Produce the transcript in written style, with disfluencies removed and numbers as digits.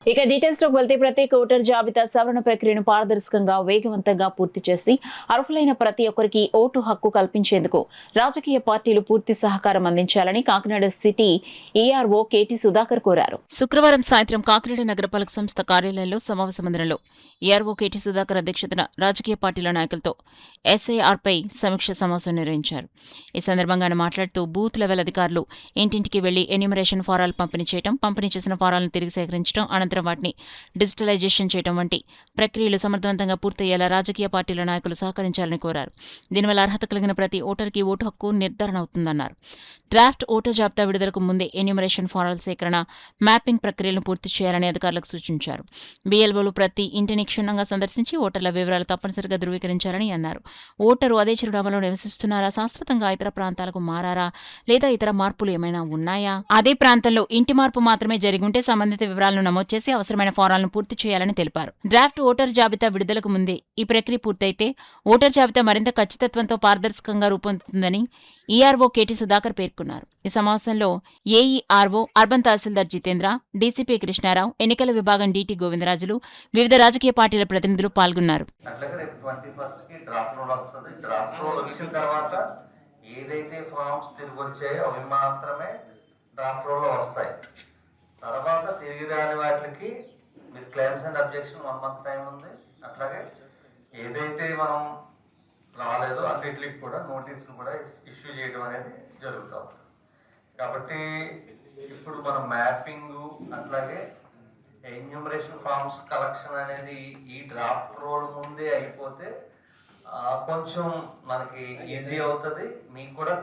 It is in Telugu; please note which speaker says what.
Speaker 1: ఇక డీటెయిల్స్ లోకి వెళ్తే ప్రత్యేక ఓటర్ జాబితా సవరణ ప్రక్రియను పారదర్శకంగా వేగవంతంగా పూర్తి చేసి అర్హులైన ప్రతి ఒక్కరికి ఓటు హక్కు కల్పించేందుకు రాజకీయ పార్టీలు పూర్తి సహకారం అందించాలని Kakinada city ERO KT Sudhakar కోరారు. శుక్రవారం సాయంత్రం కాకినాడ నగరపాలక సంస్థ కార్యాలయంలో సమావేశ మందిరంలో ఈఆర్ఓ కేటీ సుధాకర్ అధ్యక్షతన రాజకీయ పార్టీల నాయకులతో ఎస్ఐఆర్పై సమీక్ష సమావేశం నిర్వహించారు. ఈ సందర్భంగా ఆయన మాట్లాడుతూ బూత్ లెవెల్ అధికారులు ఇంటింటికి వెళ్లి ఎన్యూమరేషన్ ఫారాలు పంపిణీ చేయడం, పంపిణీ చేసిన ఫారాలను తిరిగి సేకరించడం, అనంతరం వాటిని డిజిటలైజేషన్ చేయడం వంటి ప్రక్రియలు సమర్థవంతంగా పూర్తయ్యేలా రాజకీయ పార్టీల నాయకులు సహకరించాలని కోరారు. దీనివల్ల అర్హత కలిగిన ప్రతి ఓటర్కి ఓటు హక్కు నిర్ధారణ అవుతుందన్నారు. డ్రాఫ్ట్ ఓటర్ జాబితా విడుదలకు ముందే ఎన్యూమరేషన్ ఫారాల సేకరణ, మ్యాపింగ్ ప్రక్రియలను పూర్తి చేయాలని అధికారులకు సూచించారు. బీఎల్ఓలు ప్రతి ఇంటిని క్షుణ్ణంగా సందర్శించి ఓటర్ల వివరాలు తప్పనిసరిగా ధృవీకరించాలని అన్నారు. ఓటరు అదే చిరునామాలో నివసిస్తున్నారా, శాశ్వతంగా ఇతర ప్రాంతాలకు మారారా, లేదా ఇతర మార్పులు ఏమైనా ఉన్నాయా, అదే ప్రాంతంలో ఇంటి మార్పు మాత్రమే జరిగుంటే సంబంధిత వివరాలను నమోదు చేసి అవసరమైన ఫారాలను పూర్తి చేయాలని తెలిపారు. డ్రాఫ్ట్ ఓటర్ జాబితా విడుదలకు ముందే ఈ ప్రక్రియ పూర్తయితే ఓటర్ జాబితా మరింత ఖచ్చితత్వంతో పారదర్శకంగా రూపొందుతుందని ఈఆర్ఓ కేటీ సుధాకర్ పేర్కొన్నారు. ఈ సమావేశంలో ఏఈఆర్ఓ, అర్బన్ తహసీల్దార్ జితేంద్ర, డీసీపీ కృష్ణారావు, ఎన్నికల విభాగం డీటీ గోవిందరాజులు, వివిధ రాజకీయ పార్టీల ప్రతినిధులు పాల్గొన్నారు.
Speaker 2: ఏదైతే ఫార్మ్స్ తిరిగి వచ్చాయో అవి మాత్రమే డ్రాఫ్ట్ రోల్లో వస్తాయి. తర్వాత తిరిగి రాని వాటికి మీరు claims and objection 1 month time ఉంది. అట్లాగే ఏదైతే మనం రాలేదో అన్నిటికి కూడా నోటీసులు కూడా ఇష్యూ చేయడం అనేది జరుగుతాం. కాబట్టి ఇప్పుడు మనం మ్యాపింగ్ అట్లాగే ఎన్యూమరేషన్ ఫార్మ్స్ కలెక్షన్ అనేది ఈ డ్రాఫ్ట్ రోల్ ముందే అయిపోతే కొంచెం మనకి ఈజీ అవుతుంది. మీకు కూడా